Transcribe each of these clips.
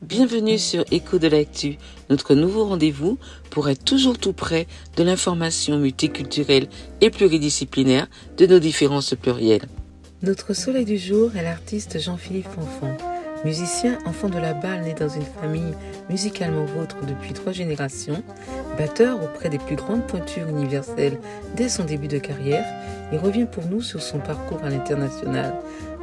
Bienvenue sur Écho de l'actu, notre nouveau rendez-vous pour être toujours tout près de l'information multiculturelle et pluridisciplinaire de nos différences plurielles. Notre soleil du jour est l'artiste Jean-Philippe Fanfan. Musicien, enfant de la balle, né dans une famille musicalement vôtre depuis 3 générations, batteur auprès des plus grandes pointures universelles dès son début de carrière, il revient pour nous sur son parcours à l'international.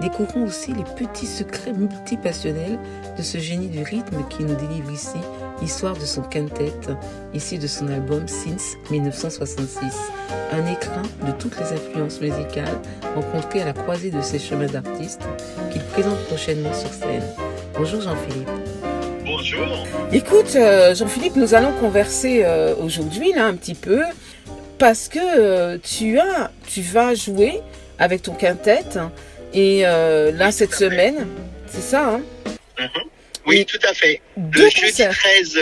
Découvrons aussi les petits secrets multipassionnels de ce génie du rythme qui nous délivre ici l'histoire de son quintet, issu de son album Since 1966. Un écrin de toutes les influences musicales rencontrées à la croisée de ses chemins d'artiste qu'il présente prochainement sur scène. Bonjour Jean-Philippe. Bonjour. Écoute Jean-Philippe, nous allons converser aujourd'hui là un petit peu parce que tu vas jouer avec ton quintet et là cette semaine, c'est ça hein? Oui, et tout à fait. Le jeudi 13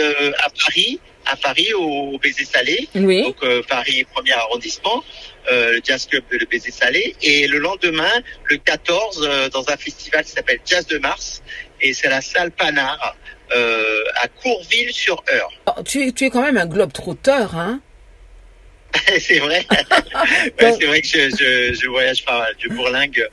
à Paris au Baiser Salé, oui. Donc Paris 1er arrondissement, le Jazz Club de le Baiser Salé, et le lendemain, le 14, dans un festival qui s'appelle Jazz de Mars, et c'est la salle Panard à Courville-sur-Eure. Oh, tu es quand même un globe-trotteur, hein? C'est vrai. Ouais, c'est vrai que je voyage pas mal, je bourlingue.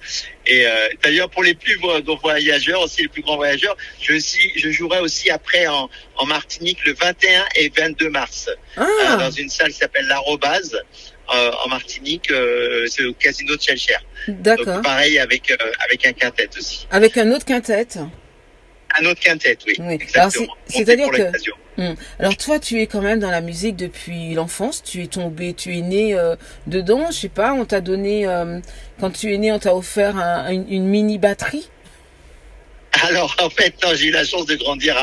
Et d'ailleurs, pour les plus grands voyageurs, aussi les plus grands voyageurs, je jouerai aussi après en Martinique le 21 et 22 mars dans une salle qui s'appelle l'Arrobase en Martinique, c'est au casino de Chelcher. D'accord. Donc pareil avec un quintet aussi. Avec un autre quintet. Un autre quintet, oui. Exactement. C'est-à-dire que alors toi, tu es quand même dans la musique depuis l'enfance. Tu es né dedans. Je sais pas. On t'a donné quand tu es né, on t'a offert une mini batterie. Alors en fait, non, j'ai eu la chance de grandir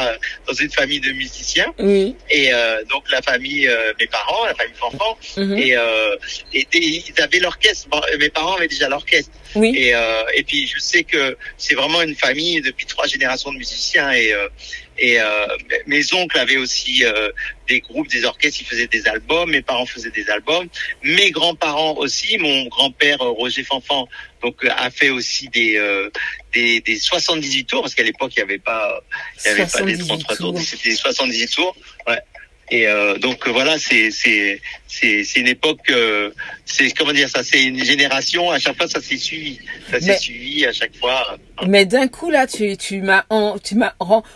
dans une famille de musiciens. Oui. Et donc la famille, mes parents, la famille Fanfan, et ils avaient l'orchestre. Bon, mes parents avaient déjà l'orchestre. Oui. Et puis je sais que c'est vraiment une famille depuis 3 générations de musiciens et mes oncles avaient aussi des groupes, des orchestres, ils faisaient des albums, mes parents faisaient des albums, mes grands-parents aussi, mon grand-père Roger Fanfan donc a fait aussi des 78 tours parce qu'à l'époque il y avait pas des 33 tours, c'était des 78 tours. Ouais. Et donc voilà, c'est une époque, c'est comment dire ça, c'est une génération. À chaque fois, ça s'est suivi à chaque fois. Mais d'un coup là, tu m'as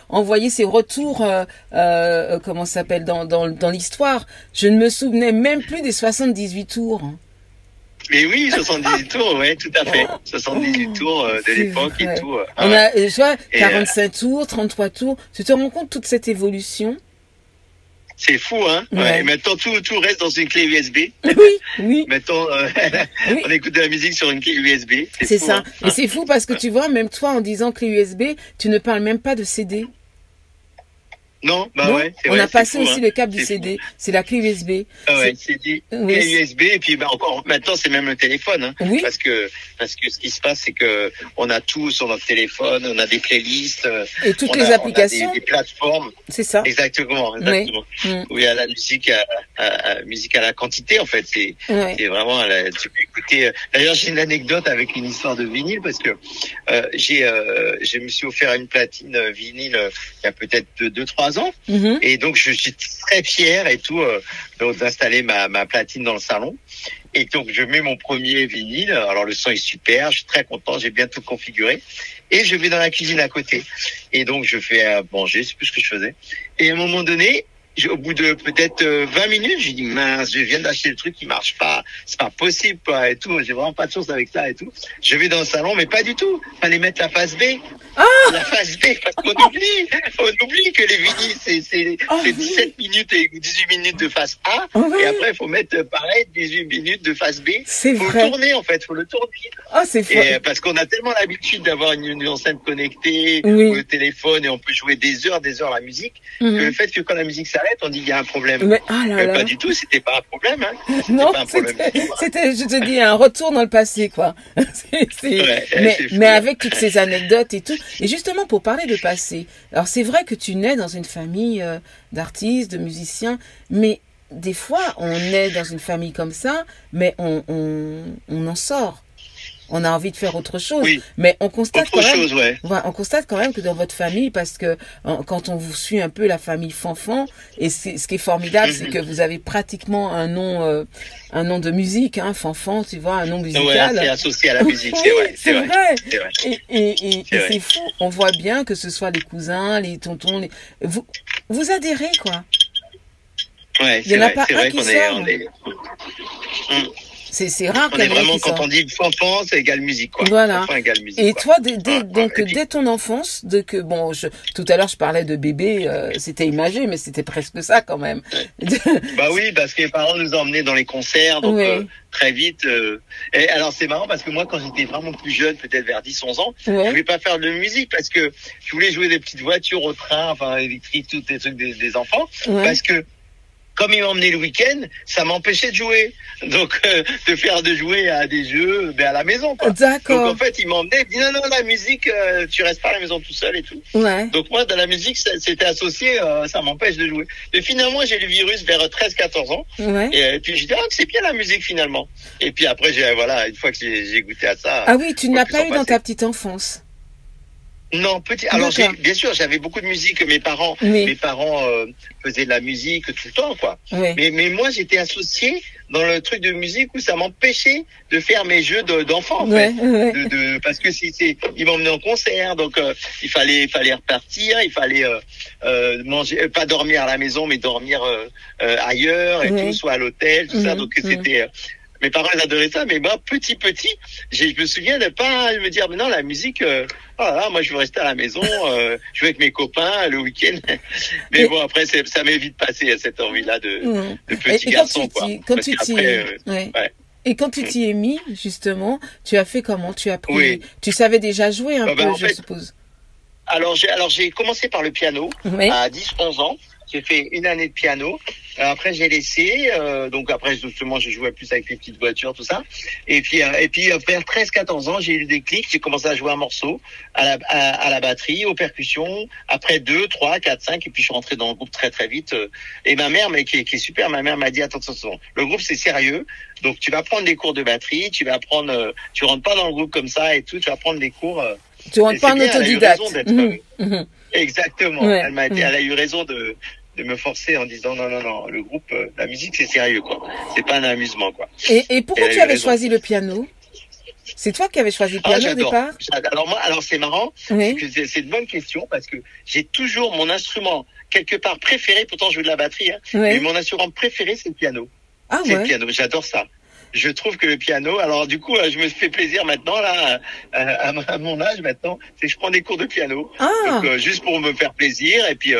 envoyé ces retours, comment ça s'appelle dans l'histoire. Je ne me souvenais même plus des 78 tours. Mais oui, 78 tours, ouais, tout à fait. 78 tours de l'époque et tout. On a, tu vois, 45 tours, 33 tours. Tu te rends compte toute cette évolution? C'est fou, hein? Ouais. Et maintenant, tout reste dans une clé USB. Oui. Maintenant, on écoute de la musique sur une clé USB. C'est fou, ça. Hein? Et c'est fou parce que tu vois, même toi, en disant clé USB, tu ne parles même pas de CD. Non, bah non, ouais. On a passé fou, aussi hein. le câble du CD. C'est la clé USB. Ah ouais, CD, clé USB, et puis encore maintenant c'est même le téléphone, hein. Oui. Parce que ce qui se passe, c'est que on a tout sur notre téléphone, on a des playlists, et toutes les applications, on a des plateformes. C'est ça. Exactement. Oui. Où il y a la musique musique à la quantité en fait. C'est vraiment tu peux écouter. D'ailleurs, j'ai une anecdote avec une histoire de vinyle parce que je me suis offert une platine vinyle il y a peut-être 2-3 ans. Et donc je suis très fier et tout d'installer ma platine dans le salon. Et donc je mets mon premier vinyle. Alors le son est super, je suis très content, j'ai bien tout configuré. Et je vais dans la cuisine à côté. Et donc je fais manger, c'est plus ce que je faisais. Et à un moment donné, au bout de peut-être 20 minutes, j'ai dit mince, je viens d'acheter le truc qui marche pas, c'est pas possible quoi et tout, j'ai vraiment pas de chance avec ça et tout. Je vais dans le salon, mais pas du tout. Fallait mettre la face B. La face B parce qu'on oublie que les vinyles c'est 17 minutes et 18 minutes de face A et après il faut mettre pareil 18 minutes de face B. C'est faut vrai. Le tourner en fait, faut le tourner. C'est vrai. Parce qu'on a tellement l'habitude d'avoir une enceinte connectée ou le téléphone et on peut jouer des heures la musique que le fait que quand la musique s'arrête, on dit il y a un problème. Mais pas du tout, c'était pas un problème. Hein. Non, pas un problème. c'était, je te dis, un retour dans le passé, quoi. Mais avec toutes ces anecdotes et tout. Et justement, pour parler de passé, alors c'est vrai que tu nais dans une famille d'artistes, de musiciens, mais des fois, on naît dans une famille comme ça, mais on en sort. on a envie de faire autre chose. Oui. Mais on constate Autre chose, ouais. on constate quand même que dans votre famille, parce que quand on vous suit un peu la famille Fanfan, et ce qui est formidable, c'est que vous avez pratiquement un nom de musique, hein, Fanfan, tu vois, un nom musical. Ouais, c'est associé à la musique, c'est vrai. C'est vrai. C'est vrai. Et c'est fou. On voit bien que ce soit les cousins, les tontons, vous adhérez, quoi. Ouais, il y en a pas c'est un vrai qui qu'on sort. est. C'est rare On qu'il y est en ait un vraiment, qui quand sort. on dit Fanfan, c'est égal musique, quoi. Voilà. Fanfan égale musique, Et quoi. toi, Et puis, dès ton enfance, tout à l'heure je parlais de bébé, c'était imagé, mais c'était presque ça quand même. bah oui, parce que les parents nous emmenaient dans les concerts, donc très vite. Et alors c'est marrant parce que moi, quand j'étais vraiment plus jeune, peut-être vers 10-11 ans, je voulais pas faire de musique parce que je voulais jouer des petites voitures au train, enfin électriques, tous les trucs des enfants, parce que comme ils m'emmenaient le week-end, ça m'empêchait de jouer. Donc, de jouer à des jeux, à la maison, quoi. D'accord. Donc, en fait, ils m'emmenaient, ils disaient, non, la musique, tu restes pas à la maison tout seul et tout. Ouais. Donc, moi, dans la musique, c'était associé, ça m'empêche de jouer. Et finalement, j'ai le virus vers 13-14 ans. Ouais. Et puis, je dis, c'est bien la musique, finalement. Et puis après, une fois que j'ai goûté à ça. Ah oui, tu ne l'as pas eu dans ta petite enfance? Non, petit. Alors bien sûr, j'avais beaucoup de musique. Mes parents faisaient de la musique tout le temps, quoi. Oui. Mais moi, j'étais associé dans le truc de musique où ça m'empêchait de faire mes jeux d'enfants, en fait. Parce que ils m'emmenaient en concert, donc il fallait repartir, il fallait manger, pas dormir à la maison, mais dormir ailleurs et tout, soit à l'hôtel, tout ça. Donc c'était mes parents ils adoraient ça, mais moi petit, je me souviens de pas me dire mais non la musique, moi je veux rester à la maison, jouer avec mes copains le week-end. Mais bon après ça m'est vite passé cette envie-là de petit garçon quoi. Et quand tu t'y es mis justement, tu as fait comment? Tu as appris? Tu savais déjà jouer un peu, je suppose. Alors j'ai commencé par le piano à 10-11 ans. J'ai fait une année de piano. Après, j'ai laissé. Donc après, justement, je jouais plus avec les petites voitures, tout ça. Et puis vers 13-14 ans, j'ai eu le déclic. J'ai commencé à jouer un morceau à la batterie, aux percussions. Après 2, 3, 4, 5. Et puis je suis rentré dans le groupe très très vite. Et ma mère, qui est super, ma mère m'a dit attention, le groupe c'est sérieux. Donc tu vas prendre des cours de batterie. Tu rentres pas dans le groupe comme ça et tout. Tu vas prendre des cours. Tu rentres pas en autodidacte. Exactement. Ouais, elle a eu raison de me forcer en disant non, le groupe, la musique c'est sérieux quoi. C'est pas un amusement quoi. Et pourquoi tu avais choisi le piano? C'est toi qui avais choisi le piano au départ? Alors c'est marrant, c'est une bonne question parce que j'ai toujours mon instrument quelque part préféré, pourtant je joue de la batterie, mais mon instrument préféré c'est le piano. C'est le piano, j'adore ça. Je trouve que le piano, alors du coup, je me fais plaisir maintenant là, à mon âge maintenant, c'est que je prends des cours de piano, donc juste pour me faire plaisir et puis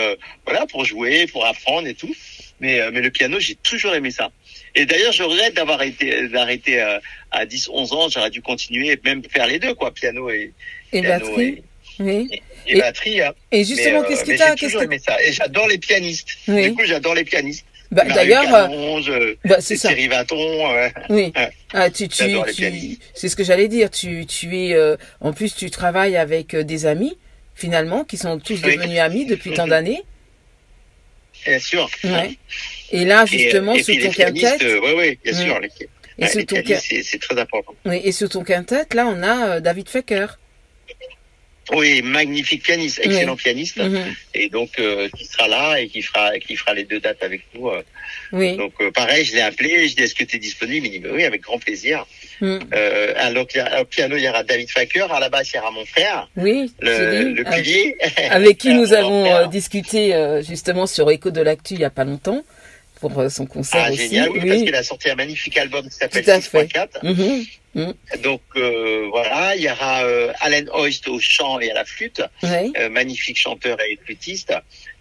voilà, pour jouer, pour apprendre et tout. Mais le piano, j'ai toujours aimé ça. Et d'ailleurs, je regrette d'arrêter à 10-11 ans. J'aurais dû continuer et même faire les deux, quoi, piano et batterie. Et batterie. Et justement, j'ai toujours aimé ça. Et j'adore les pianistes. Du coup, j'adore les pianistes. D'ailleurs, c'est Thierry Vaton. Oui. C'est ce que j'allais dire. Tu es, en plus, tu travailles avec des amis, finalement, qui sont tous devenus amis depuis tant d'années. Bien sûr. Et là, justement, sur ton quintet. Oui, bien sûr. Les pianistes, c'est très important. Oui, et sur ton quintet, là, on a David Fecker. Oui, magnifique pianiste, excellent pianiste, et donc qui sera là et qui fera les deux dates avec nous. Donc pareil, je l'ai appelé, je dis est-ce que tu es disponible? Il dit oui, avec grand plaisir. Alors au piano il y aura David Facker, à la basse il y aura mon frère, le pilier, avec qui nous avons discuté justement sur Écho de l'actu il y a pas longtemps. Pour son concert aussi. Génial, parce qu'il a sorti un magnifique album qui s'appelle 6.4. Donc voilà, il y aura Allen Hoist au chant et à la flûte, magnifique chanteur et flûtiste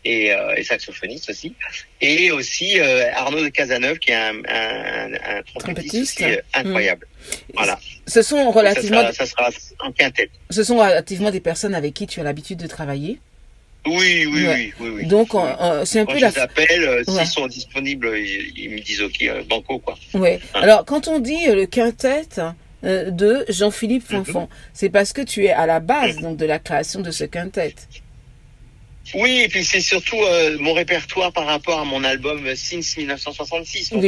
et saxophoniste aussi, et aussi Arnaud de Cazeneuve qui est un trompettiste aussi, incroyable. Voilà. Ce sont relativement ça sera en quintet. Ce sont relativement des personnes avec qui tu as l'habitude de travailler. Oui. Donc, c'est un peu la... Je les appelle, s'ils sont disponibles, ils me disent OK, banco, quoi. Alors, quand on dit le quintet de Jean-Philippe Fanfan, c'est parce que tu es à la base donc de la création de ce quintet. Oui, et puis c'est surtout mon répertoire par rapport à mon album Since 1966. Donc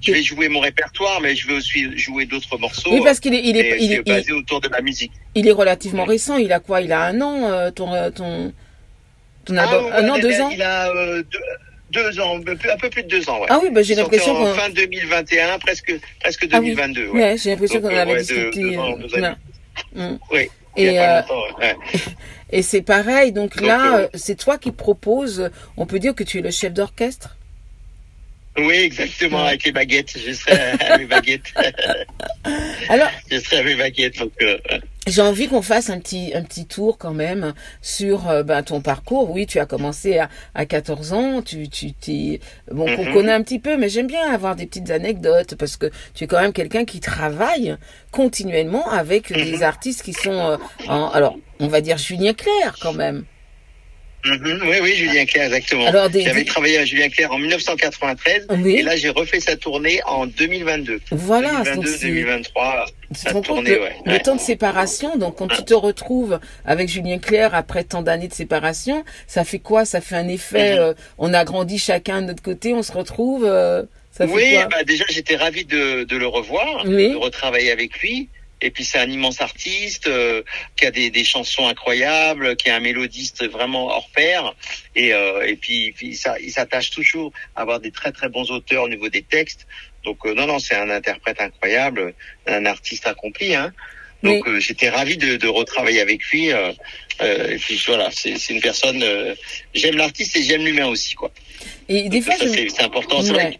je vais jouer mon répertoire, mais je vais aussi jouer d'autres morceaux. Oui, parce qu'il est basé autour de ma musique. Il est relativement récent. Il a quoi? Il a un an, ton album. Un an, 2 ans. Il a 2 ans, un peu plus de 2 ans. Ouais. Ah oui, j'ai l'impression qu'on fin 2021, presque 2022. Ah oui. Ouais, j'ai l'impression qu'on avait discuté. Oui. Et c'est pareil, donc là, c'est toi qui proposes, on peut dire que tu es le chef d'orchestre? Oui, exactement, avec les baguettes, je serai à mes baguettes. Alors, je serai à mes baguettes, donc... J'ai envie qu'on fasse un petit tour quand même sur ton parcours. Oui, tu as commencé à 14 ans, qu'on connaît un petit peu, mais j'aime bien avoir des petites anecdotes parce que tu es quand même quelqu'un qui travaille continuellement avec des artistes qui sont alors, on va dire Julien Clerc quand même. Oui, Julien Clerc, exactement. J'avais travaillé à Julien Clerc en 1993 et là j'ai refait sa tournée en 2022. Voilà, 2023, sa tournée, le temps de séparation, donc quand tu te retrouves avec Julien Clerc après tant d'années de séparation, ça fait quoi? Ça fait un effet, on a grandi chacun de notre côté, on se retrouve, ça fait quoi? Déjà j'étais ravi de le revoir, de retravailler avec lui. Et puis c'est un immense artiste qui a des chansons incroyables, qui est un mélodiste vraiment hors pair. Et puis il s'attache toujours à avoir des très très bons auteurs au niveau des textes. Donc non, c'est un interprète incroyable, un artiste accompli. Hein. Donc j'étais ravi de retravailler avec lui. Et puis voilà, c'est une personne. J'aime l'artiste et j'aime l'humain aussi, quoi. Et des fois, c'est important, c'est vrai.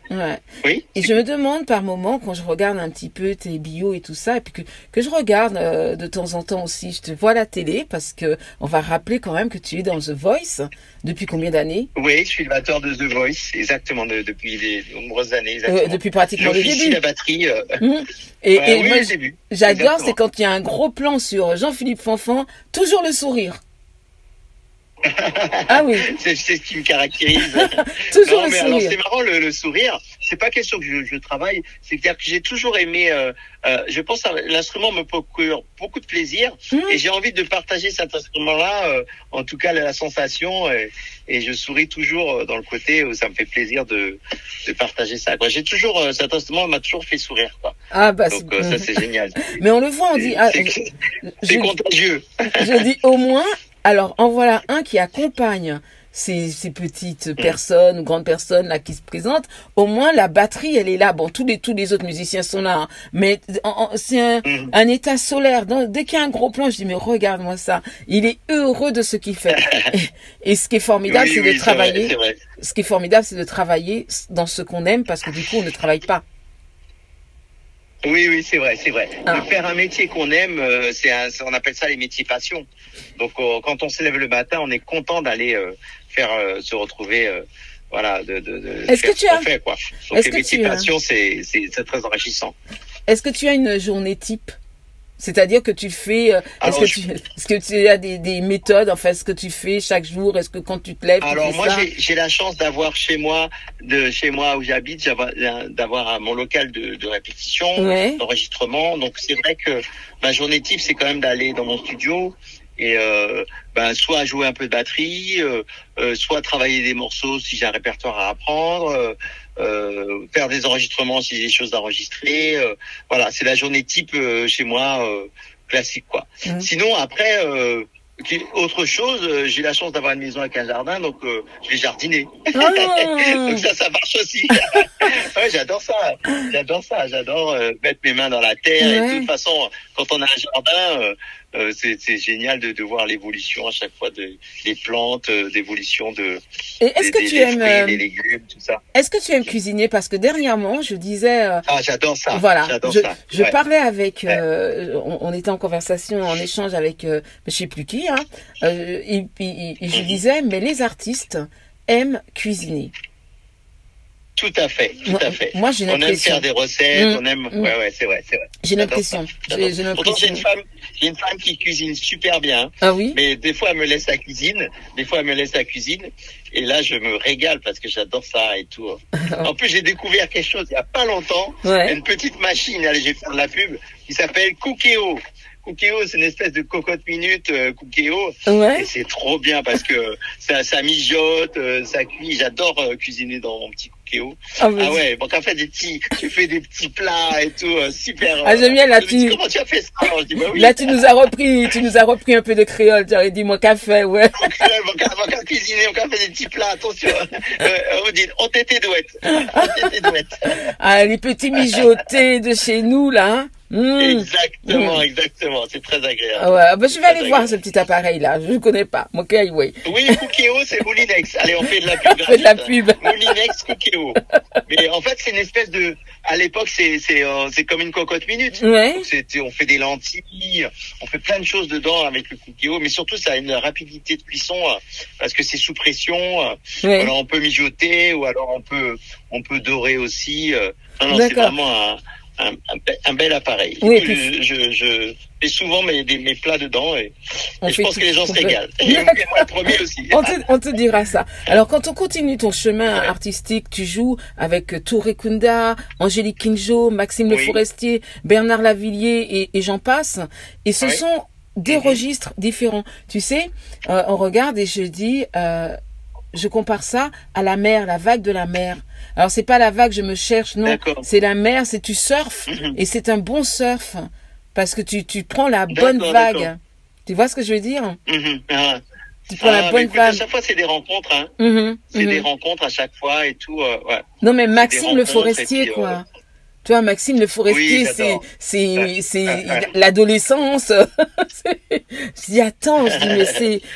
Oui. Et je me demande par moment, quand je regarde un petit peu tes bios et tout ça, et puis que je regarde de temps en temps aussi, je te vois à la télé, parce que on va rappeler quand même que tu es dans The Voice depuis combien d'années? Oui, je suis le batteur de The Voice, exactement, depuis de nombreuses années. Depuis pratiquement le début. La batterie. Et moi, j'adore, c'est quand il y a un gros plan sur Jean-Philippe Fanfan, toujours le sourire. Ah oui. C'est ce qui me caractérise. Toujours le sourire. Alors c'est marrant le sourire. C'est pas question que je travaille. C'est-à-dire que j'ai toujours aimé. Je pense que l'instrument me procure beaucoup de plaisir et j'ai envie de partager cet instrument-là. En tout cas, la sensation et je souris toujours dans le côté où ça me fait plaisir de partager ça. J'ai toujours cet instrument m'a toujours fait sourire. Quoi. Ah donc ça c'est génial. Mais on le voit, on dit. C'est contagieux. Je dis au moins. Alors, en voilà un qui accompagne ces petites personnes ou grandes personnes là qui se présentent. Au moins, la batterie, elle est là. Bon, tous les autres musiciens sont là, hein, mais c'est un état solaire. Donc, dès qu'il y a un gros plan, je dis mais regarde-moi ça. Il est heureux de ce qu'il fait. Et ce qui est formidable, c'est de travailler. Vrai. Ce qui est formidable, c'est de travailler dans ce qu'on aime, parce que du coup, on ne travaille pas. Oui, c'est vrai. De faire un métier qu'on aime, on appelle ça les métiers passion. Donc, quand on se lève le matin, on est content d'aller se retrouver, voilà, Est-ce que tu as fait, quoi. Donc, les métiers passion, c'est très enrichissant. Est-ce que tu as une journée type? C'est-à-dire que tu fais, est-ce que tu as des méthodes, enfin, ce que tu fais chaque jour, est-ce que quand tu te lèves, alors moi, j'ai la chance d'avoir chez moi où j'habite, d'avoir mon local de répétition, d'enregistrement. Donc c'est vrai que ma journée type, c'est quand même d'aller dans mon studio et soit jouer un peu de batterie, soit travailler des morceaux si j'ai un répertoire à apprendre. Faire des enregistrements si j'ai des choses d'enregistrer. Voilà, c'est la journée type chez moi classique, quoi. Sinon après autre chose, j'ai la chance d'avoir une maison avec un jardin, donc je vais jardiner. Donc ça marche aussi. Ouais, j'adore ça. J'adore mettre mes mains dans la terre. Et de toute façon, quand on a un jardin, c'est génial de voir l'évolution à chaque fois des plantes, d'évolution des fruits, des légumes, tout ça. Est-ce que tu aimes cuisiner? Parce que dernièrement, je disais. J'adore ça. Voilà. Je parlais avec. On était en conversation, en échange avec. Je sais plus qui. Hein, et je disais, mais les artistes aiment cuisiner. Tout à fait. Moi, j'ai l'impression. On aime faire des recettes, on aime. Ouais, c'est vrai. J'ai l'impression. Pourtant, j'ai une femme qui cuisine super bien. Ah oui. Mais des fois, elle me laisse la cuisine. Et là, je me régale parce que j'adore ça et tout. En plus, j'ai découvert quelque chose il y a pas longtemps. Une petite machine, allez, je vais faire de la pub, qui s'appelle Cookéo. Cookéo, c'est une espèce de cocotte minute Cookéo. Ouais. Et c'est trop bien parce que ça mijote, ça cuit. J'adore cuisiner dans mon petit Cookéo. Ah ouais, donc en fait tu fais des petits plats et tout, super. Ah, j'aime bien là, comment tu as fait ça? Alors, je dis, bah oui. Là, tu nous as repris un peu de créole. Tu aurais dit mon café, ouais. Mon café cuisiner, mon café des petits plats, attention. On dit, on t'était douette. Ah, les petits mijotés de chez nous, là, hein. Exactement. C'est très agréable. Ah ouais, bah, je vais aller voir ce petit appareil-là. Je ne connais pas. Mon okay, oui. Oui, Cookéo, c'est Moulinex. Allez, on fait de la pub. On fait de la pub. Moulinex Cookéo. Mais en fait, c'est une espèce de, à l'époque, c'est comme une cocotte minute. Ouais. Donc, on fait des lentilles, on fait plein de choses dedans avec le Cookéo, mais surtout, ça a une rapidité de cuisson, parce que c'est sous pression. Ouais. Alors, on peut mijoter, ou alors on peut dorer aussi. Non, c'est vraiment un bel appareil. Oui, je fais souvent mes plats dedans et je pense que les gens se régalent. Et moi le premier aussi. On te dira ça. Alors, quand on continue ton chemin artistique, tu joues avec Touré Kunda, Angélique Kidjo, Maxime Le Forestier, Bernard Lavilliers et j'en passe. Et ce sont des registres différents. Tu sais, on regarde et je dis, je compare ça à la mer, la vague de la mer. Alors, c'est pas la vague, je me cherche, non. C'est la mer, c'est tu surfes et c'est un bon surf parce que tu prends la bonne vague. Tu vois ce que je veux dire? Tu prends la bonne vague. À chaque fois, c'est des rencontres, hein. C'est des rencontres à chaque fois et tout, ouais. Non, mais Maxime Le Forestier, quoi. Tu vois, Maxime Le Forestier, c'est l'adolescence. Je dis, attends,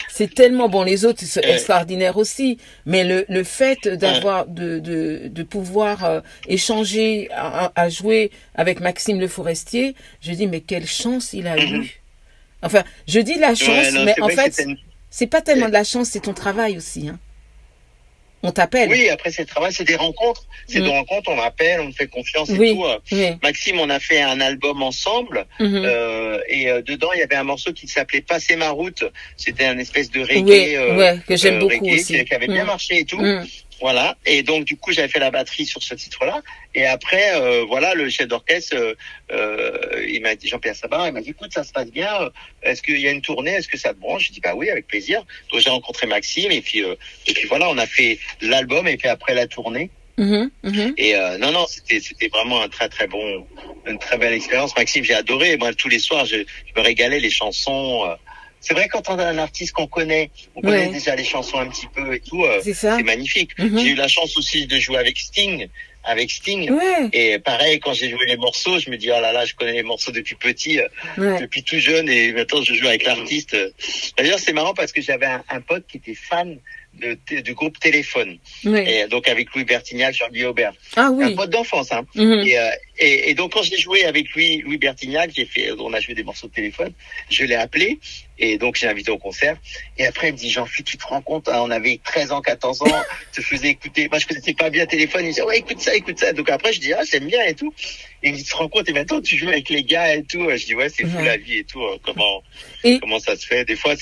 c'est tellement bon. Les autres, c'est extraordinaire aussi. Mais le fait d'avoir, de pouvoir échanger, à jouer avec Maxime Le Forestier, je dis, mais quelle chance il a eu. Enfin, je dis la chance, mais en fait, c'est pas tellement de la chance, c'est ton travail aussi, hein. On t'appelle. Oui, après c'est le travail, c'est des rencontres. C'est des rencontres, on m'appelle, on me fait confiance et tout. Maxime, on a fait un album ensemble et dedans il y avait un morceau qui s'appelait Passer ma route. C'était un espèce de reggae, que j'aime beaucoup aussi, qui avait bien marché et tout. Voilà. Et donc du coup j'avais fait la batterie sur ce titre-là. Et après voilà, le chef d'orchestre, il m'a dit, Jean-Pierre Sabin, il m'a dit, écoute, ça se passe bien. Est-ce qu'il y a une tournée? Est-ce que ça te branche? Je dis bah oui, avec plaisir. Donc j'ai rencontré Maxime et puis voilà, on a fait l'album et puis après la tournée. Et non, c'était vraiment une très belle expérience. Maxime, j'ai adoré. Moi, tous les soirs, je me régalais les chansons. C'est vrai, quand on a un artiste qu'on connaît, on connaît déjà les chansons un petit peu et tout, c'est magnifique. J'ai eu la chance aussi de jouer avec Sting. Et pareil, quand j'ai joué les morceaux, je me dis, oh là là, je connais les morceaux depuis petit, depuis tout jeune, et maintenant je joue avec l'artiste. D'ailleurs, c'est marrant parce que j'avais un pote qui était fan du groupe Téléphone. Et donc avec Louis Bertignac, Jean-Louis Aubert. Un pote d'enfance, hein. Et donc quand j'ai joué avec Louis Bertignac, on a joué des morceaux de Téléphone, je l'ai appelé, et donc j'ai invité au concert. Et après il me dit, Jean-Philippe, tu te rends compte, hein, on avait 13 ans, 14 ans, je te faisais écouter, moi je connaissais pas bien Téléphone, il me dit, ouais, écoute ça. Donc après je dis, ah, j'aime bien et tout. Et il me dit, tu te rends compte, et maintenant tu joues avec les gars et tout. Je dis, ouais, c'est fou la vie et tout, comment ça se fait. Des fois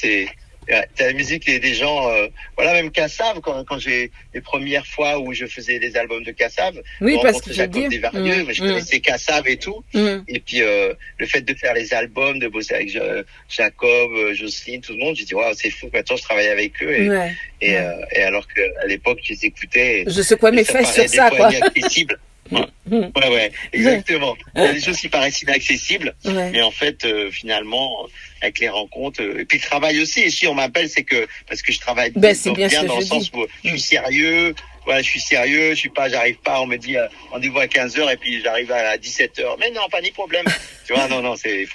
t'as la musique des gens, voilà, même Kassav, quand j'ai les premières fois où je faisais des albums de Kassav, parce que Jacob Desvarieux, mais je connaissais Kassav et tout, et puis le fait de faire les albums, de bosser avec Jacob, Jocelyne, tout le monde, j'ai dit waouh, c'est fou, maintenant je travaille avec eux, et alors qu'à l'époque je les écoutais, je secouais mes fesses sur ça, quoi. Inaccessible. Ouais, exactement. Il y a des choses qui paraissent inaccessibles, mais en fait, finalement, avec les rencontres, et puis le travail aussi. Et si on m'appelle, c'est que parce que je travaille bien dans le sens où je suis sérieux. Voilà, j'arrive pas, on me dit rendez-vous à 15h et puis j'arrive à 17h. Mais non, pas ni problème. Tu vois, non, il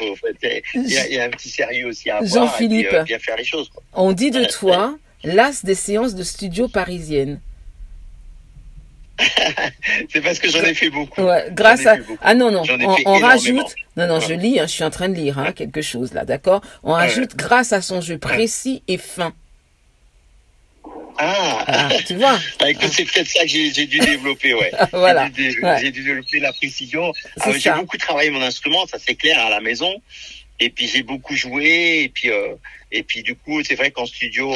y a un petit sérieux aussi à avoir. Jean-Philippe, et puis, bien faire les choses, quoi. On dit de toi l'as des séances de studio parisiennes. C'est parce que j'en ai fait beaucoup. Grâce à... Ah non, on rajoute... Non, je lis, hein, je suis en train de lire quelque chose là, d'accord? On rajoute grâce à son jeu précis et fin. Tu vois. Écoute, c'est peut-être ça que j'ai dû développer, Voilà. J'ai dû développer la précision. J'ai beaucoup travaillé mon instrument, ça c'est clair, à la maison. Et puis j'ai beaucoup joué, et puis du coup, c'est vrai qu'en studio,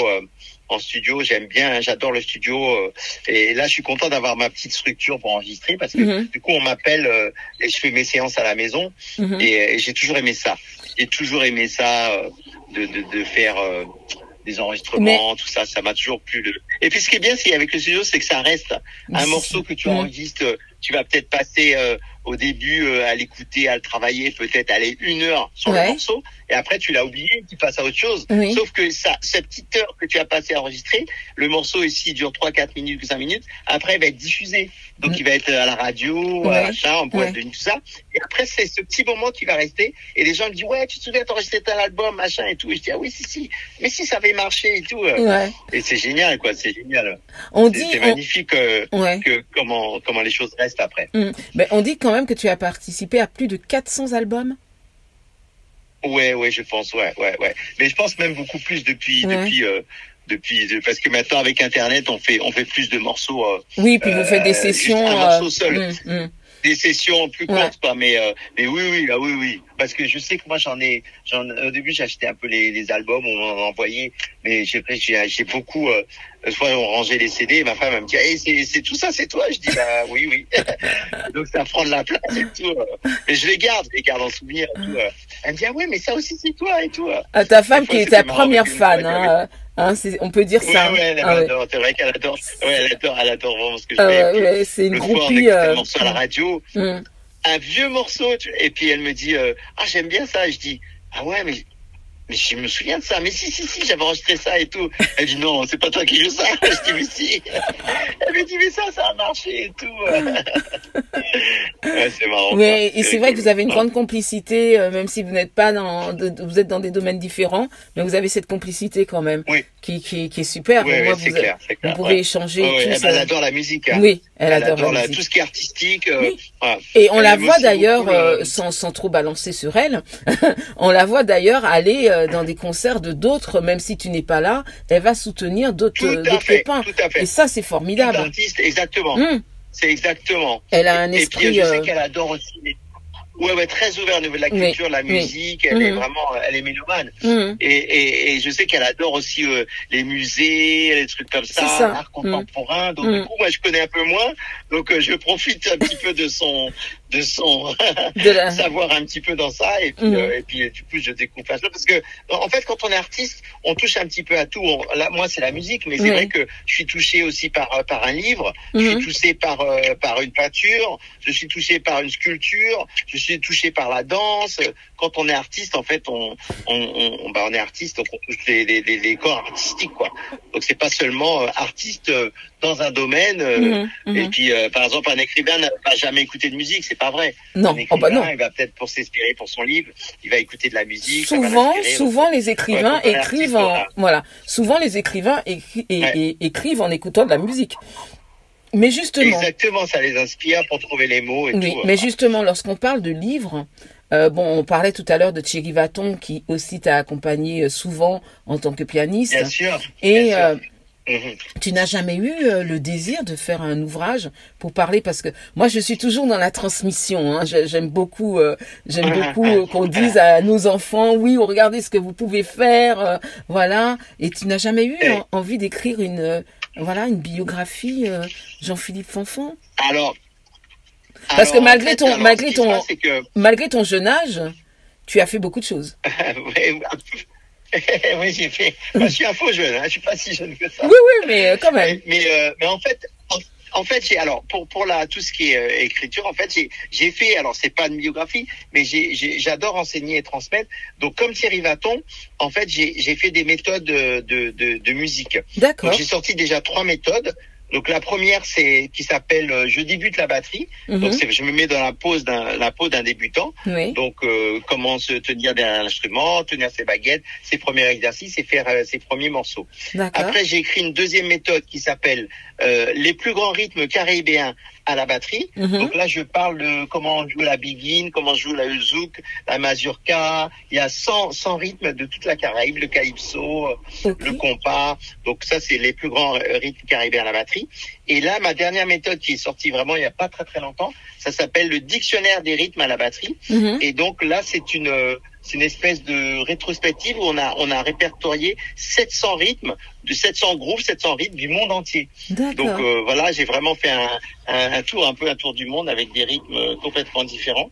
en studio. J'aime bien, hein, j'adore le studio. Et là, je suis content d'avoir ma petite structure pour enregistrer parce que du coup, on m'appelle et je fais mes séances à la maison. Et j'ai toujours aimé ça. J'ai toujours aimé ça de faire des enregistrements, tout ça. Ça m'a toujours plu. Et puis, ce qui est bien, c'est avec le studio, c'est que ça reste un morceau que tu enregistres. Tu vas peut-être passer au début à l'écouter, à le travailler, peut-être aller 1 heure sur le morceau, et après tu l'as oublié, tu passes à autre chose. Sauf que cette petite heure que tu as passé à enregistrer, le morceau ici dure 3-4 minutes, 5 minutes, après il va être diffusé. Donc il va être à la radio, à l'achat, en boîte de nuit, tout ça. Et après c'est ce petit moment qui va rester, et les gens me disent ouais, tu te souviens t'enregistrer tel album, machin et tout. Et je dis ah oui, si, mais si ça avait marché et tout. Et c'est génial, quoi, c'est génial. C'est magnifique que comment les choses restent après. Ben, on dit quand même que tu as participé à plus de 400 albums. Ouais, je pense, ouais. Mais je pense même beaucoup plus depuis parce que maintenant avec Internet, on fait plus de morceaux. Oui, puis vous faites des sessions. Un morceau seul. Des sessions plus courtes, quoi. Mais oui. Parce que je sais que moi au début j'ai acheté un peu les albums, on m'en envoyait, mais j'ai beaucoup. Soit on rangeait les CD, et ma femme elle me dit hey, c'est tout ça, c'est toi. Je dis bah oui. Donc ça prend de la place et tout. Et je les garde en souvenir et tout. Elle me dit ah ouais, mais ça aussi c'est toi et tout. Ta femme qui est ta première fan, on peut dire ça. Ouais, elle adore. C'est vrai qu'elle adore. Ouais, elle adore vraiment ce que je fais. Ouais, c'est une groupie. Un morceau à la radio, un vieux morceau, et puis elle me dit ah j'aime bien ça. Et je dis ah ouais mais je me souviens de ça. Mais si, j'avais enregistré ça et tout. Elle dit non, c'est pas toi qui joues ça. Je dis mais si. Elle me dit mais ça a marché et tout. Ouais, c'est marrant. Oui, et c'est vrai que vous avez une grande complicité, même si vous n'êtes pas vous êtes dans des domaines différents, mais vous avez cette complicité quand même, qui est super. Oui, c'est clair. Vous pouvez échanger. Elle adore la musique. Hein. Oui, elle adore la musique. Tout ce qui est artistique. Voilà. Et on la voit d'ailleurs, sans trop balancer sur elle, on la voit d'ailleurs aller dans des concerts de d'autres, même si tu n'es pas là, elle va soutenir d'autres copains. Tout à fait. Et ça, c'est formidable. Artiste, exactement. C'est exactement. Elle a un esprit. Et puis je sais qu'elle adore aussi. Ouais, très ouvert au niveau de la culture, la musique. Elle est vraiment, elle est mélomane. Et je sais qu'elle adore aussi les musées, les trucs comme ça, l'art contemporain. Donc du coup, moi, je connais un peu moins. Donc je profite un petit peu de son savoir un petit peu dans ça. Et puis du coup, je découvre ça parce que en fait, quand on est artiste, on touche un petit peu à tout. Là, moi, c'est la musique, mais c'est vrai que je suis touché aussi par un livre. Je suis touché par une peinture. Je suis touché par une sculpture. Je suis touché par la danse. Quand on est artiste, en fait, on est artiste, donc on touche les corps artistiques, quoi. Donc c'est pas seulement artiste dans un domaine. Et puis, par exemple, un écrivain n'a jamais écouté de musique, c'est pas vrai. Non, un écrivain, non. Il va peut-être pour s'inspirer pour son livre, il va écouter de la musique. Souvent les écrivains écrivent Souvent les écrivains écrivent en écoutant de la musique. Mais justement. Exactement, ça les inspire pour trouver les mots et tout. Mais justement, lorsqu'on parle de livres, on parlait tout à l'heure de Thierry Vaton qui aussi t'a accompagné souvent en tant que pianiste. Bien sûr. Et tu n'as jamais eu le désir de faire un ouvrage pour parler, parce que moi je suis toujours dans la transmission. J'aime beaucoup qu'on dise à nos enfants oui, regardez ce que vous pouvez faire, voilà. Et tu n'as jamais eu envie d'écrire une biographie Jean-Philippe Fanfan? Parce que malgré ton jeune âge, tu as fait beaucoup de choses. Oui, j'ai fait. Je suis un faux jeune, je suis pas si jeune que ça. Oui, mais quand même. Mais en fait, pour tout ce qui est écriture, en fait, j'ai fait. Alors, c'est pas une biographie, mais j'adore enseigner et transmettre. Donc, comme Thierry Vaton, en fait, j'ai fait des méthodes de musique. D'accord. Donc, j'ai sorti déjà 3 méthodes. Donc la première, c'est qui s'appelle je débute la batterie. Donc je me mets dans la peau d'un débutant. Donc comment se tenir derrière l'instrument, tenir ses baguettes, ses premiers exercices et faire ses premiers morceaux. Après j'ai écrit une deuxième méthode qui s'appelle les plus grands rythmes caribéens à la batterie. Donc là je parle de comment on joue la biguine, comment on joue la zouk, la mazurka. Il y a 100 rythmes de toute la Caraïbe, le calypso, le compas. Donc ça c'est les plus grands rythmes caribéens à la batterie. Et là, ma dernière méthode qui est sortie vraiment il n'y a pas très longtemps, ça s'appelle le dictionnaire des rythmes à la batterie. Et donc là, c'est c'est une espèce de rétrospective où on a répertorié 700 rythmes de 700 groupes, 700 rythmes du monde entier. Donc voilà, j'ai vraiment fait un tour du monde avec des rythmes complètement différents.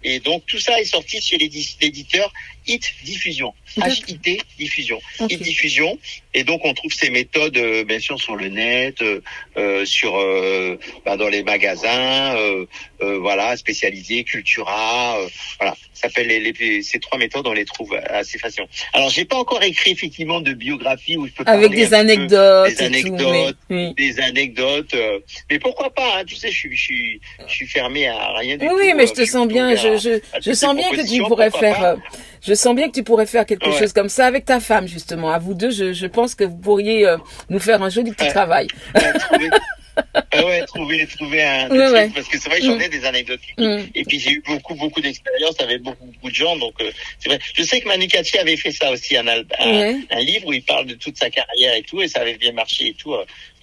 Et donc tout ça est sorti chez l'éditeur Hit Diffusion. H-I-T Diffusion. Hit Diffusion. Et donc on trouve ces méthodes bien sûr sur le net, dans les magasins, voilà, spécialisés, Cultura, voilà. Ça s'appelle ces 3 méthodes, on les trouve assez facilement. Alors j'ai pas encore écrit effectivement de biographie où je peux avec des anecdotes, des anecdotes. Mais pourquoi pas, hein, tu sais, je suis fermé à rien du tout. Oui, mais je te sens bien. Je sens bien que tu pourrais faire. Je sens bien que tu pourrais faire quelque chose comme ça avec ta femme, justement. À vous deux, je pense que vous pourriez nous faire un joli petit travail. Trouver un truc, parce que c'est vrai que j'en ai des anecdotes. Et puis j'ai eu beaucoup d'expérience avec beaucoup de gens, donc c'est vrai. Je sais que Manu Katché avait fait ça aussi, un livre où il parle de toute sa carrière et tout, et ça avait bien marché et tout.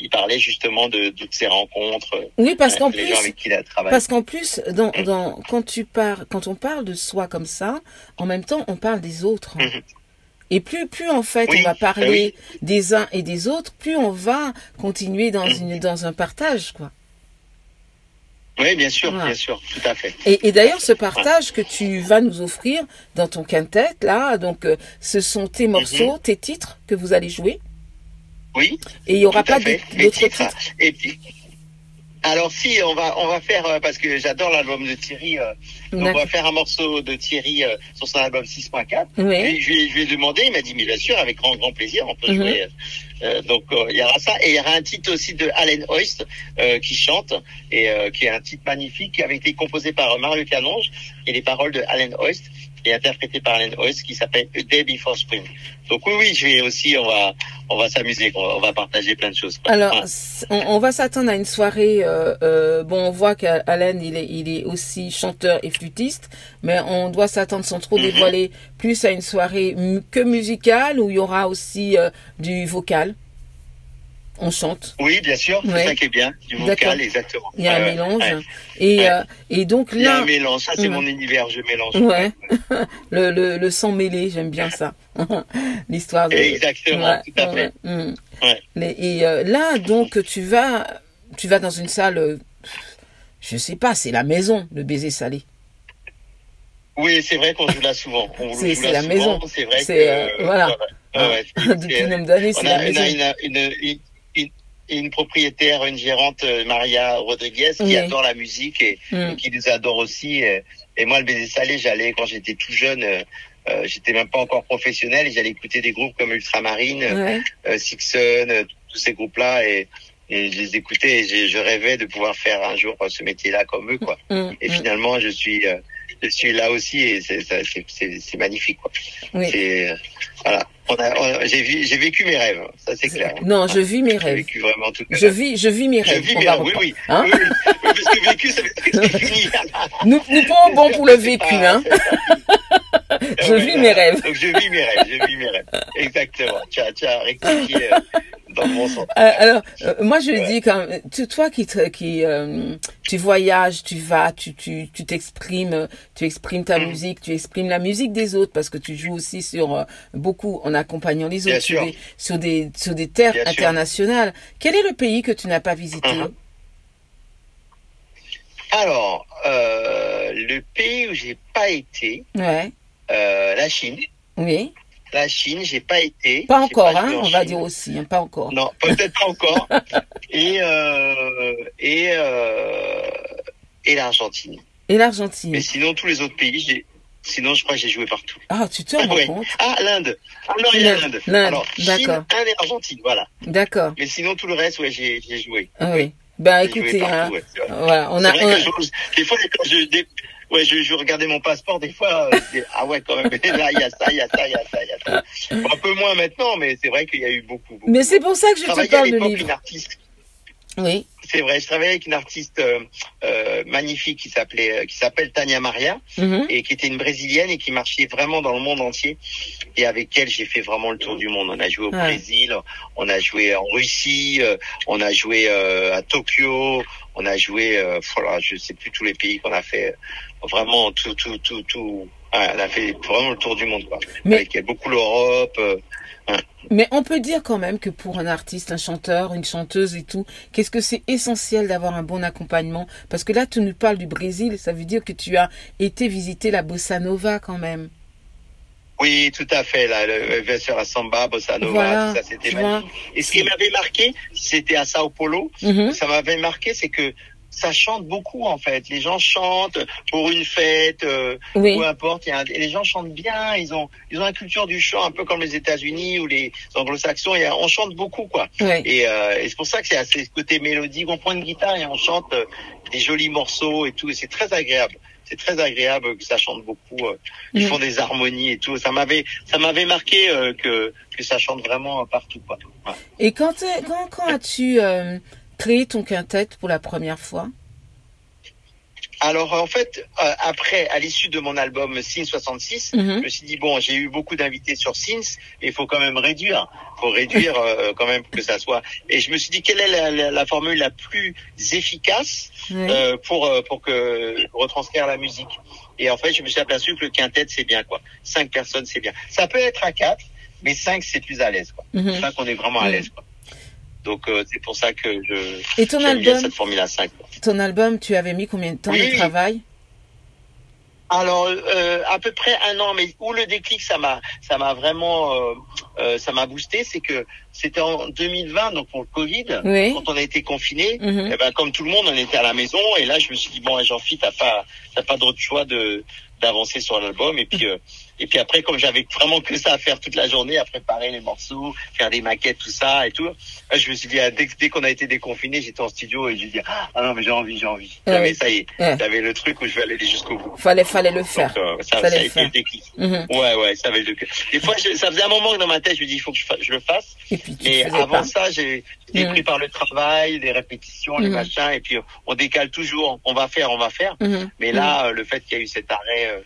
Il parlait justement de toutes ses rencontres. Oui, parce qu'en les plus, gens avec qui il a travaillé. Parce qu'en plus, quand on parle de soi comme ça, en même temps, on parle des autres. Et plus en fait on va parler des uns et des autres, plus on va continuer dans un partage, quoi. Oui, bien sûr, tout à fait. Et d'ailleurs, ce partage que tu vas nous offrir dans ton quintet, là, donc, ce sont tes morceaux, tes titres que vous allez jouer. Oui. Et il n'y aura pas d'autres titres. Et puis, alors si, on va faire, parce que j'adore l'album de Thierry, donc on va faire un morceau de Thierry sur son album 6.4. Et je lui ai demandé, il m'a dit, mais bien sûr, avec grand plaisir, on peut jouer. Donc il y aura ça, et il y aura un titre aussi de Allen Hoist qui chante, et qui est un titre magnifique, qui avait été composé par Mario Canonge, et les paroles de Allen Hoist, et interprété par Allen Hoist, qui s'appelle A Day Before Spring. Donc oui, je vais aussi, on va s'amuser, on va partager plein de choses. Alors, on va s'attendre à une soirée. On voit qu'Allen il est aussi chanteur et flûtiste, mais on doit s'attendre sans trop dévoiler plus à une soirée que musicale, où il y aura aussi du vocal. On chante. Oui, bien sûr, c'est ça qui est bien, du vocal, exactement. Il y a un mélange. Et donc là... Il y a un mélange, ça c'est mon univers, je mélange. Le sang mêlé, j'aime bien ça. L'histoire de... Exactement, tout à fait. Et là, donc, tu vas dans une salle, je sais pas, c'est la maison, le baiser salé. Oui, c'est vrai qu'on joue là souvent. C'est la maison. C'est vrai que... voilà. Depuis un nombre d'années, c'est la maison. Une propriétaire, une gérante, Maria Rodriguez, qui adore la musique et qui nous adore aussi. Et moi, le baiser salé, j'allais quand j'étais tout jeune, j'étais même pas encore professionnel, et j'allais écouter des groupes comme Ultramarine, Sixon, tous ces groupes-là, et je les écoutais, et je rêvais de pouvoir faire un jour ce métier-là comme eux, quoi. Et finalement, je suis là aussi, et c'est magnifique, quoi. Voilà. J'ai vécu mes rêves, ça c'est clair. Non, je vis mes rêves. J'ai vécu vraiment tout. Je vis mes rêves. Oui. Parce que vécu, ça veut dire que c'est fini. Nous prenons bon pour le vécu, hein. Je vis mes rêves. Donc je vis mes rêves. Exactement. Tu as rectifié dans le bon sens. Alors, moi je dis quand toi qui tu voyages, tu vas, tu t'exprimes, tu exprimes ta musique, tu exprimes la musique des autres, parce que tu joues aussi sur beaucoup en accompagnant les autres sur des terres internationales. Quel est le pays que tu n'as pas visité? Alors, le pays où j'ai pas été, la Chine. Oui. La Chine, j'ai pas été. Pas encore, on va dire aussi, pas encore. Non, peut-être pas encore. Et l'Argentine. Et l'Argentine. Mais sinon, tous les autres pays, je crois que j'ai joué partout. Ah, tu te rends compte? Ah, l'Inde. Ah non, il y a l'Inde. Alors, Chine, Inde et Argentine, voilà. D'accord. Mais sinon, tout le reste, j'ai joué. Ah oui. Écoutez, voilà, des fois, quand je regardais mon passeport, des fois, quand même, là, il y a ça. Un peu moins maintenant, mais c'est vrai qu'il y a eu beaucoup. Mais c'est pour ça que je te parle de livre. Une artiste. Oui. C'est vrai, je travaillais avec une artiste magnifique qui s'appelle Tania Maria, et qui était une brésilienne et qui marchait vraiment dans le monde entier. Et avec elle, j'ai fait vraiment le tour du monde. On a joué au Brésil, on a joué en Russie, on a joué à Tokyo, on a joué, je sais plus tous les pays qu'on a fait. Vraiment tout elle a fait vraiment le tour du monde, quoi. Mais avec beaucoup l'Europe. Mais on peut dire quand même que pour un artiste, un chanteur, une chanteuse et tout, qu'est-ce que c'est essentiel d'avoir un bon accompagnement? Parce que là, tu nous parles du Brésil, ça veut dire que tu as été visiter la bossa nova quand même. Oui, tout à fait. Là, bien sûr, la samba, bossa nova, Voilà, tout ça, c'était tu vois. magnifique. Et ce qui m'avait marqué, c'était à Sao Paulo. Ça m'avait marqué, c'est que ça chante beaucoup en fait. Les gens chantent pour une fête, Oui. peu importe. Et les gens chantent bien. Ils ont la culture du chant un peu comme les États-Unis ou les Anglo-Saxons. On chante beaucoup quoi. Oui. Et c'est pour ça que c'est ce côté mélodique. On prend une guitare et on chante des jolis morceaux et tout. Et c'est très agréable. C'est très agréable que ça chante beaucoup. Ils font des harmonies et tout. Ça m'avait marqué que ça chante vraiment partout quoi. Ouais. Et quand as-tu créé ton quintet pour la première fois? Alors en fait, après, à l'issue de mon album Sin 66, je me suis dit bon, j'ai eu beaucoup d'invités sur Sins, mais il faut quand même réduire. Faut réduire quand même que ça soit. Et je me suis dit quelle est la formule la plus efficace pour retranscrire la musique. Et en fait, je me suis aperçu que le quintet c'est bien quoi. 5 personnes c'est bien. Ça peut être à 4, mais 5 c'est plus à l'aise quoi. C'est ça qu'on est vraiment à l'aise quoi. Donc c'est pour ça que j'aime bien cette formule à 5. Ton album, tu avais mis combien de temps de travail? Alors à peu près 1 an, mais où le déclic ça m'a vraiment ça m'a boosté, c'est que c'était en 2020, donc pour le Covid, quand on a été confinés, et ben comme tout le monde, on était à la maison, et là je me suis dit bon, Jean-Philippe, t'as pas d'autre choix d'avancer sur l'album, et puis après, comme j'avais vraiment que ça à faire toute la journée, à préparer les morceaux, faire des maquettes, tout ça et tout, je me suis dit, dès qu'on a été déconfinés, j'étais en studio et j'ai dit, ah non, mais j'ai envie. Ça y est, j'avais le truc où je vais aller jusqu'au bout. Fallait le faire. Donc, ça a été le déclic. Ouais, ça avait le déclic. Des fois, ça faisait un moment que dans ma tête, je me dis, il faut que je le fasse. Mais avant ça, j'ai pris par le travail, les répétitions, les machins, et puis on décale toujours, on va faire. Mais là, le fait qu'il y a eu cet arrêt,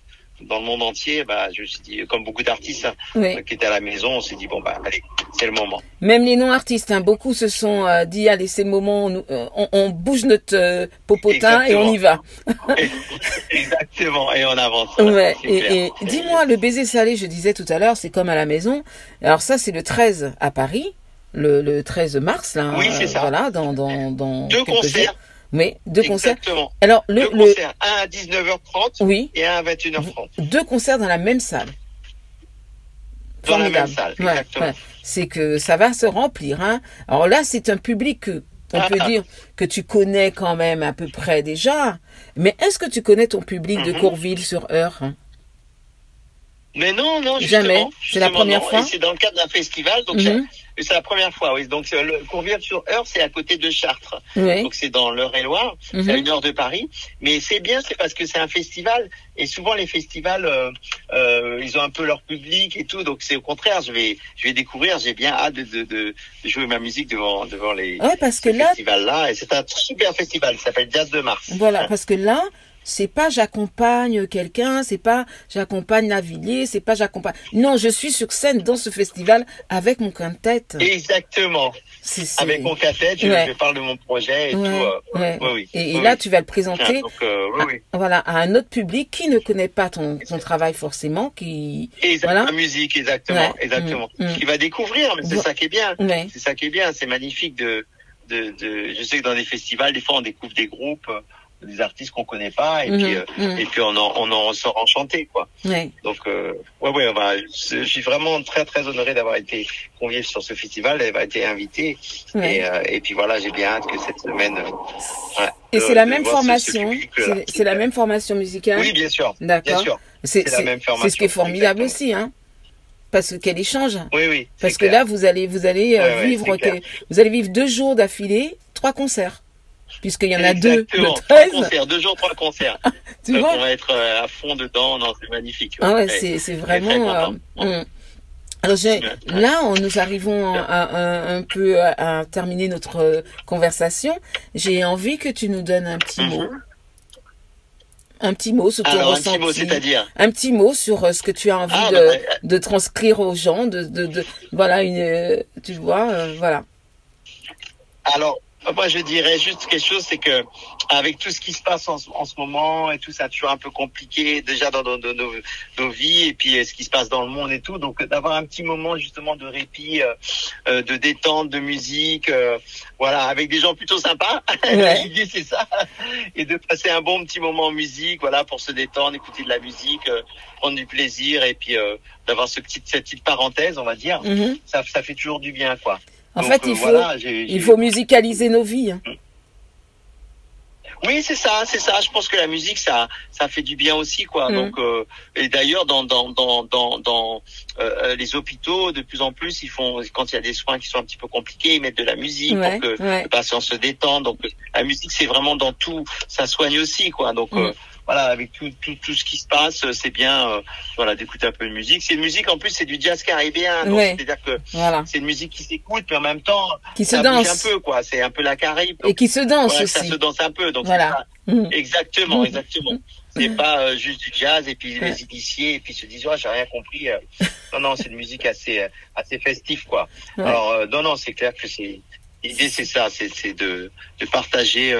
dans le monde entier, je me suis dit, comme beaucoup d'artistes qui étaient à la maison, on s'est dit, bon, allez, c'est le moment. Même les non-artistes, beaucoup se sont dit, allez, c'est le moment, on bouge notre popotin. Exactement. Et on y va. Exactement, et on avance. Ouais. Et dis-moi, le baiser salé, je disais tout à l'heure, c'est comme à la maison. Alors ça, c'est le 13 à Paris, le 13 mars, là. Oui, c'est ça. Voilà, dans 2 concerts. Jours. Oui, 2 concerts. Exactement. Alors, deux concerts, un à 19h30 et un à 21h30. 2 concerts dans la même salle. Dans la même salle, exactement. Ouais. C'est que ça va se remplir. Alors là, c'est un public que on peut dire que tu connais quand même à peu près déjà. Mais est-ce que tu connais ton public de Courville-sur-Eure? Mais non, justement. Jamais. C'est la première fois. Et c'est dans le cadre d'un festival, donc c'est la première fois, oui. Donc le Courville-sur-Eure, c'est à côté de Chartres. Oui. Donc c'est dans l'Eure-et-Loire, c'est à 1 heure de Paris. Mais c'est bien, c'est parce que c'est un festival. Et souvent les festivals, ils ont un peu leur public et tout. Donc c'est au contraire, je vais découvrir. J'ai bien hâte de jouer ma musique devant les festivals-là. Et c'est un super festival. Il s'appelle Jazz de Mars. Voilà, parce que là. C'est pas j'accompagne quelqu'un, c'est pas j'accompagne Lavilliers, c'est pas j'accompagne. Non, je suis sur scène dans ce festival avec mon quintet. Exactement. Avec mon quintet, je parle de mon projet et tout. Oui. Et là, tu vas le présenter voilà, à un autre public qui ne connaît pas ton travail forcément, qui la musique, exactement. Qui va découvrir, mais c'est ça qui est bien. C'est ça qui est bien, c'est magnifique je sais que dans des festivals, des fois on découvre des groupes, des artistes qu'on connaît pas et puis on en ressort enchanté quoi. Donc je suis vraiment très très honoré d'avoir été convié sur ce festival, d'avoir été invité et puis voilà, j'ai bien hâte que cette semaine et c'est la même formation, c'est la même formation musicale. Oui, bien sûr. D'accord. C'est la même formation. C'est ce qui est formidable aussi parce qu'elle échange. Oui. Parce que là vous allez vivre 2 jours d'affilée, 3 concerts. Puisqu'il y en a 2, le 13. 2 jours, 3 concerts. Tu vois, on va être à fond dedans, non, c'est magnifique. C'est vraiment... Alors là, nous arrivons un peu à terminer notre conversation. J'ai envie que tu nous donnes un petit mot. Un petit mot sur ton ressenti. Un petit mot, c'est-à-dire un petit mot sur ce que tu as envie de transcrire aux gens, voilà, tu vois, voilà. Alors, Moi, je dirais juste quelque chose, c'est que avec tout ce qui se passe en ce moment et tout ça, toujours un peu compliqué déjà dans nos vies et puis ce qui se passe dans le monde et tout. Donc, d'avoir un petit moment justement de répit, de détente, de musique, voilà, avec des gens plutôt sympas. Ouais. L'idée, c'est ça, et de passer un bon petit moment en musique, voilà, pour se détendre, écouter de la musique, prendre du plaisir et puis d'avoir cette petite parenthèse, on va dire. Ça fait toujours du bien, quoi. En Donc, fait, il faut musicaliser nos vies. Hein. Oui, c'est ça. Je pense que la musique, ça fait du bien aussi, quoi. Donc, et d'ailleurs, dans les hôpitaux, de plus en plus, quand il y a des soins qui sont un petit peu compliqués, ils mettent de la musique pour que le patient se détende. Donc, la musique, c'est vraiment dans tout. Ça soigne aussi, quoi. Donc, voilà, avec tout ce qui se passe, c'est bien, voilà, d'écouter un peu de musique. C'est une musique, en plus, c'est du jazz caribéen. Donc, c'est-à-dire que c'est une musique qui s'écoute, mais en même temps, qui se danse un peu, quoi. C'est un peu la Caraïbe. Donc, et qui se danse aussi. Ça se danse un peu. Donc, voilà. Exactement. C'est pas juste du jazz et puis les initiés et puis se disent, j'ai rien compris. Non, c'est une musique assez festive, quoi. Alors, non, c'est clair que l'idée, c'est ça, c'est de partager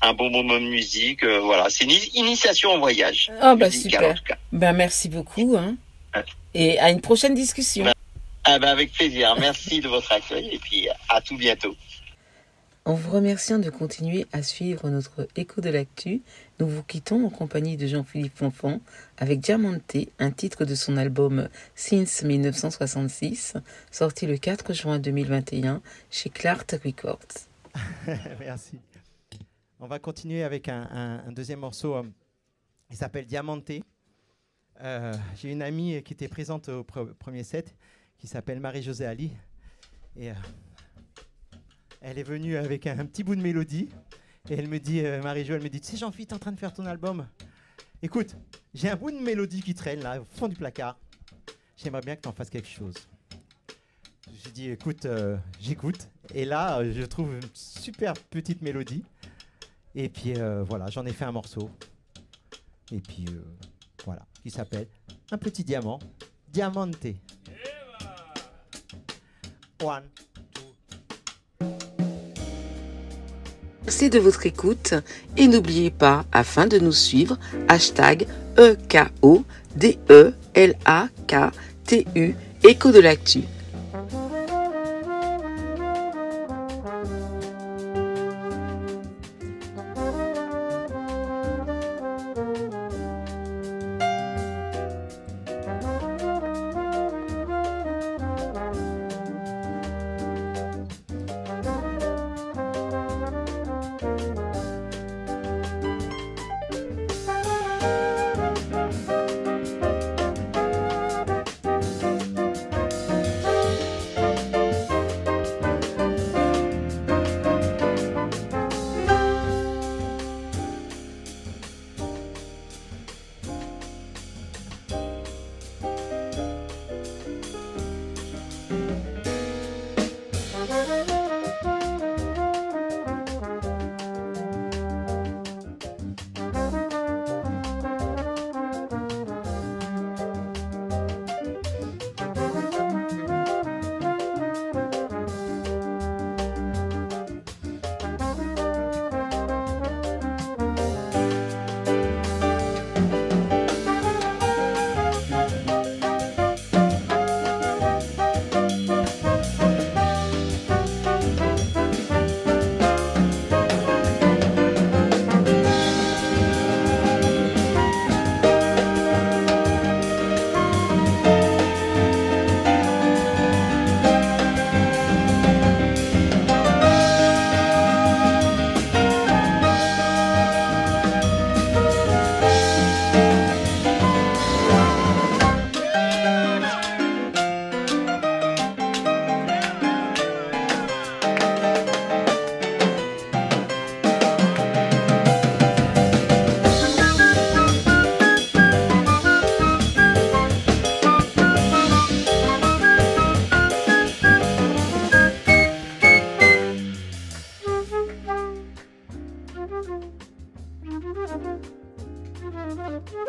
un bon moment de musique. Voilà, c'est une initiation au voyage. Oh, bah super. En tout cas. Ben, merci beaucoup. Hein. Et à une prochaine discussion. Avec plaisir. Merci de votre accueil et puis à tout bientôt. En vous remerciant de continuer à suivre notre Écho de l'actu, nous vous quittons en compagnie de Jean-Philippe Fonfon avec Diamante, un titre de son album Since 1966, sorti le 4 juin 2021 chez Clark Records. Merci. On va continuer avec un deuxième morceau. Il s'appelle Diamante. J'ai une amie qui était présente au premier set qui s'appelle Marie-Josée Ali. Et elle est venue avec un petit bout de mélodie. Et elle me dit, Marie-Jo, elle me dit, tu sais, Jean-Philippe, t'es en train de faire ton album. Écoute, j'ai un bout de mélodie qui traîne là, au fond du placard. J'aimerais bien que t'en fasses quelque chose. J'ai dit, écoute, j'écoute. Et là, je trouve une super petite mélodie. Et puis, voilà, j'en ai fait un morceau. Et puis, voilà, qui s'appelle Un petit diamant, Diamante. One. Merci de votre écoute et n'oubliez pas, afin de nous suivre, #EKODELAKTU, Écho de l'actu.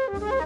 Thank you.